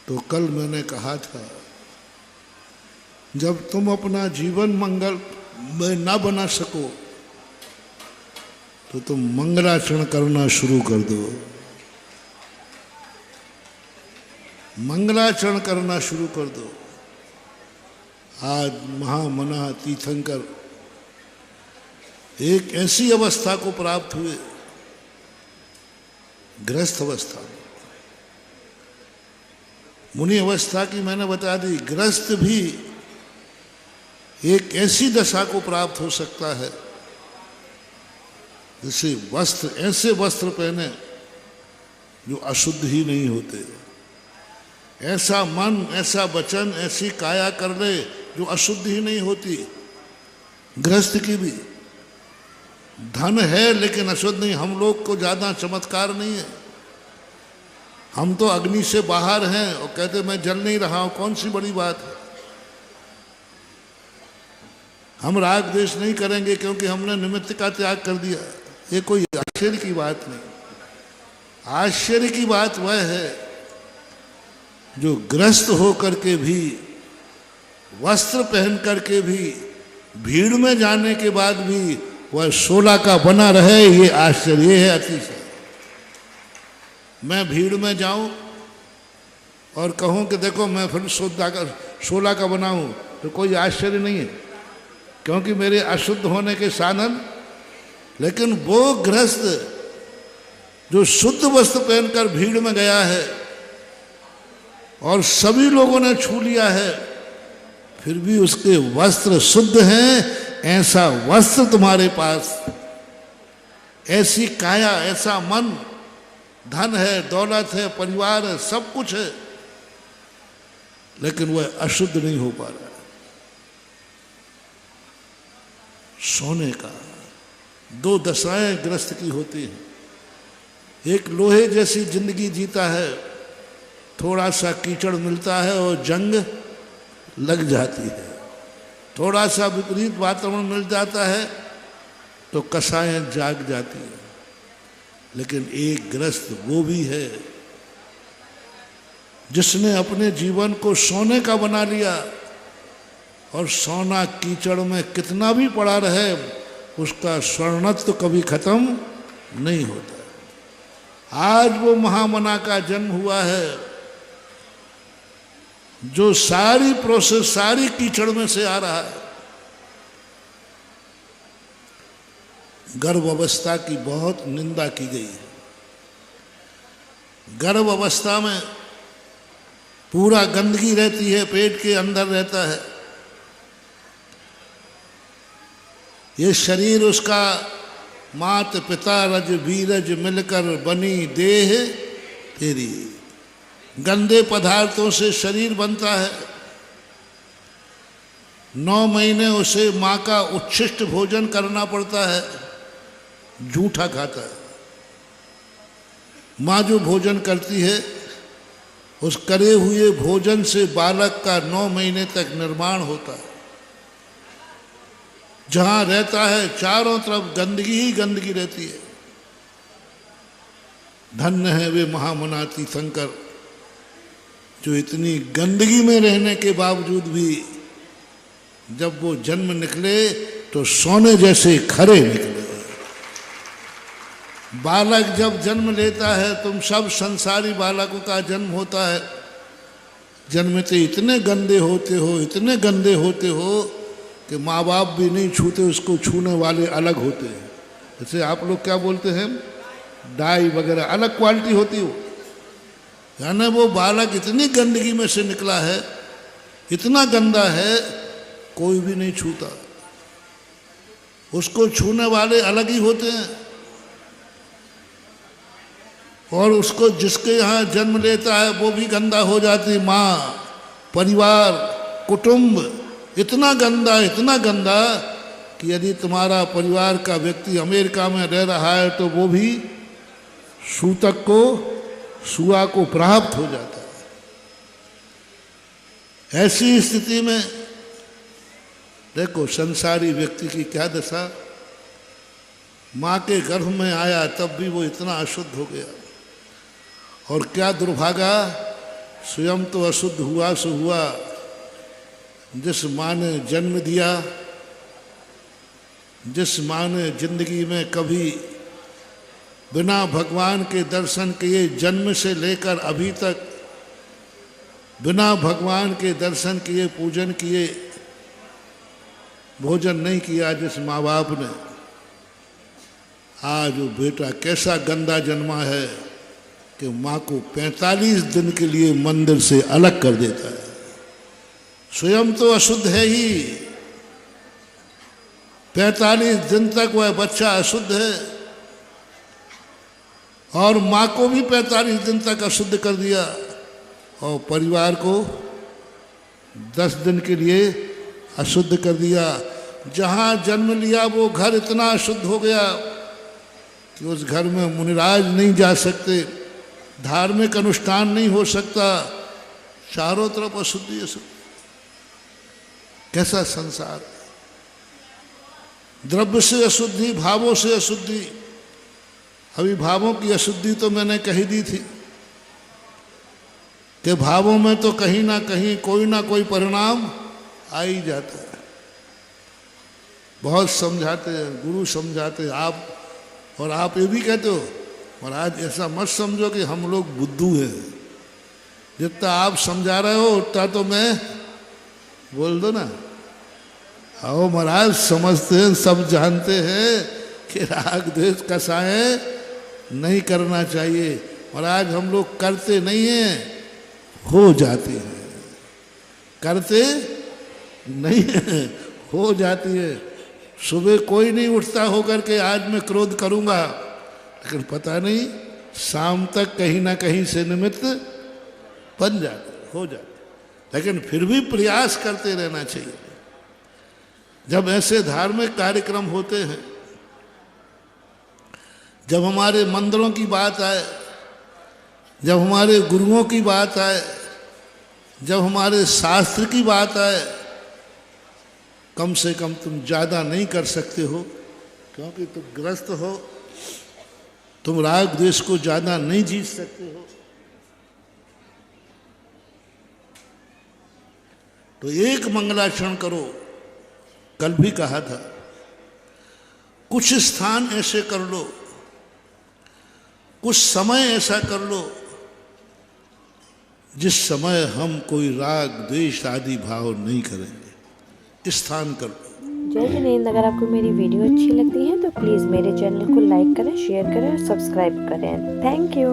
तो कल मैंने कहा था, जब तुम अपना जीवन मंगल में ना बना सको तो तुम मंगलाचरण करना शुरू कर दो। मंगलाचरण करना शुरू कर दो। आज महामना तीर्थंकर एक ऐसी अवस्था को प्राप्त हुए, गृहस्थ अवस्था में। मुनि अवस्था की मैंने बता दी, गृहस्थ भी एक ऐसी दशा को प्राप्त हो सकता है जैसे वस्त्र, ऐसे वस्त्र पहने जो अशुद्ध ही नहीं होते, ऐसा मन, ऐसा वचन, ऐसी काया कर ले जो अशुद्ध ही नहीं होती। गृहस्थ की भी धन है लेकिन अशुद्ध नहीं। हम लोग को ज्यादा चमत्कार नहीं है, हम तो अग्नि से बाहर हैं और कहते मैं जल नहीं रहा हूं, कौन सी बड़ी बात है। हम राग द्वेष नहीं करेंगे क्योंकि हमने निमित्त का त्याग कर दिया, ये कोई आश्चर्य की बात नहीं। आश्चर्य की बात वह है जो ग्रस्त होकर के भी, वस्त्र पहन करके भी, भीड़ में जाने के बाद भी वह 16 का बना रहे, ये आश्चर्य है अतिशय। मैं भीड़ में जाऊं और कहूं कि देखो मैं फिर 16 का बना हूं तो कोई आश्चर्य नहीं है क्योंकि मेरे अशुद्ध होने के साधन। लेकिन वो गृहस्थ जो शुद्ध वस्त्र पहनकर भीड़ में गया है और सभी लोगों ने छू लिया है, फिर भी उसके वस्त्र शुद्ध हैं, ऐसा वस्त्र तुम्हारे पास, ऐसी काया, ऐसा मन, धन है, दौलत है, परिवार है, सब कुछ है, लेकिन वह अशुद्ध नहीं हो पा रहा। सोने का दो दशाएं ग्रस्त की होती हैं। एक लोहे जैसी जिंदगी जीता है, थोड़ा सा कीचड़ मिलता है और जंग लग जाती है, थोड़ा सा विपरीत वातावरण मिल जाता है तो कसाएं जाग जाती है। लेकिन एक ग्रस्त वो भी है जिसने अपने जीवन को सोने का बना लिया और सोना कीचड़ में कितना भी पड़ा रहे उसका स्वर्णत्व कभी खत्म नहीं होता। आज वो महामना का जन्म हुआ है जो सारी प्रोसेस, सारी कीचड़ में से आ रहा है। गर्भ अवस्था की बहुत निंदा की गई है। गर्भ अवस्था में पूरा गंदगी रहती है, पेट के अंदर रहता है। ये शरीर उसका मात पिता रज बीरज मिलकर बनी देह तेरी। गंदे पदार्थों से शरीर बनता है। 9 महीने उसे माँ का उच्छिष्ट भोजन करना पड़ता है, जूठा खाता है। माँ जो भोजन करती है उस करे हुए भोजन से बालक का 9 महीने तक निर्माण होता है। जहां रहता है चारों तरफ गंदगी ही गंदगी रहती है। धन्य है वे महामना तीर्थंकर जो इतनी गंदगी में रहने के बावजूद भी जब वो जन्म निकले तो सोने जैसे खरे निकले। बालक जब जन्म लेता है, तुम सब संसारी बालकों का जन्म होता है, जन्मते इतने गंदे होते हो, इतने गंदे होते हो कि माँ बाप भी नहीं छूते, उसको छूने वाले अलग होते हैं। जैसे आप लोग क्या बोलते हैं, डाई वगैरह अलग क्वालिटी होती हो। यानी वो बालक इतनी गंदगी में से निकला है, इतना गंदा है, कोई भी नहीं छूता। उसको छूने वाले अलग ही होते हैं। और उसको जिसके यहाँ जन्म लेता है वो भी गंदा हो जाती। माँ, परिवार, कुटुंब इतना गंदा कि यदि तुम्हारा परिवार का व्यक्ति अमेरिका में रह रहा है तो वो भी सूतक को, सुआ को प्राप्त हो जाता है। ऐसी स्थिति में देखो संसारी व्यक्ति की क्या दशा। माँ के गर्भ में आया तब भी वो इतना अशुद्ध हो गया। और क्या दुर्भागा, स्वयं तो अशुद्ध हुआ सो हुआ, जिस माँ ने जन्म दिया, जिस माँ ने जिंदगी में कभी बिना भगवान के दर्शन किए जन्म से लेकर अभी तक बिना भगवान के दर्शन किए, पूजन किए, भोजन नहीं किया, जिस माँ बाप ने, आज वो बेटा कैसा गंदा जन्मा है कि माँ को 45 दिन के लिए मंदिर से अलग कर देता है। स्वयं तो अशुद्ध है ही, 45 दिन तक वह बच्चा अशुद्ध है और माँ को भी 45 दिन तक अशुद्ध कर दिया और परिवार को 10 दिन के लिए अशुद्ध कर दिया। जहाँ जन्म लिया वो घर इतना अशुद्ध हो गया कि उस घर में मुनिराज नहीं जा सकते, धार्मिक अनुष्ठान नहीं हो सकता, चारों तरफ अशुद्धि अशुद्धि। कैसा संसार! द्रव्य से अशुद्धि, भावों से अशुद्धि। अभी भावों की अशुद्धि तो मैंने कही दी थी कि भावों में तो कहीं ना कहीं कोई ना कोई परिणाम आ ही जाता है। बहुत समझाते हैं, गुरु समझाते हैं, आप ये भी कहते हो, और आज ऐसा मत समझो कि हम लोग बुद्धू हैं। जितना आप समझा रहे हो उतना तो मैं बोल दो ना। आओ महाराज, समझते हैं, सब जानते हैं कि राग द्वेष कसाएं नहीं करना चाहिए, और आज हम लोग करते नहीं हैं, हो जाते हैं। करते नहीं है, हो जाती है। सुबह कोई नहीं उठता होकर के आज मैं क्रोध करूंगा, लेकिन पता नहीं शाम तक कहीं ना कहीं से निमित्त बन जाते, हो जाते। लेकिन फिर भी प्रयास करते रहना चाहिए। जब ऐसे धार्मिक कार्यक्रम होते हैं, जब हमारे मंदिरों की बात आए, जब हमारे गुरुओं की बात आए, जब हमारे शास्त्र की बात आए, कम से कम तुम ज़्यादा नहीं कर सकते हो, क्योंकि तुम ग्रस्त हो, तुम राग द्वेष को ज़्यादा नहीं जीत सकते हो। तो एक मंगलाचरण करो। कल भी कहा था, कुछ स्थान ऐसे कर लो, कुछ समय ऐसा कर लो जिस समय हम कोई राग द्वेष आदि भाव नहीं करेंगे। स्थान कर लो। जय जिनेंद्र। अगर आपको मेरी वीडियो अच्छी लगती है तो प्लीज़ मेरे चैनल को लाइक करें, शेयर करें और सब्सक्राइब करें। Thank you.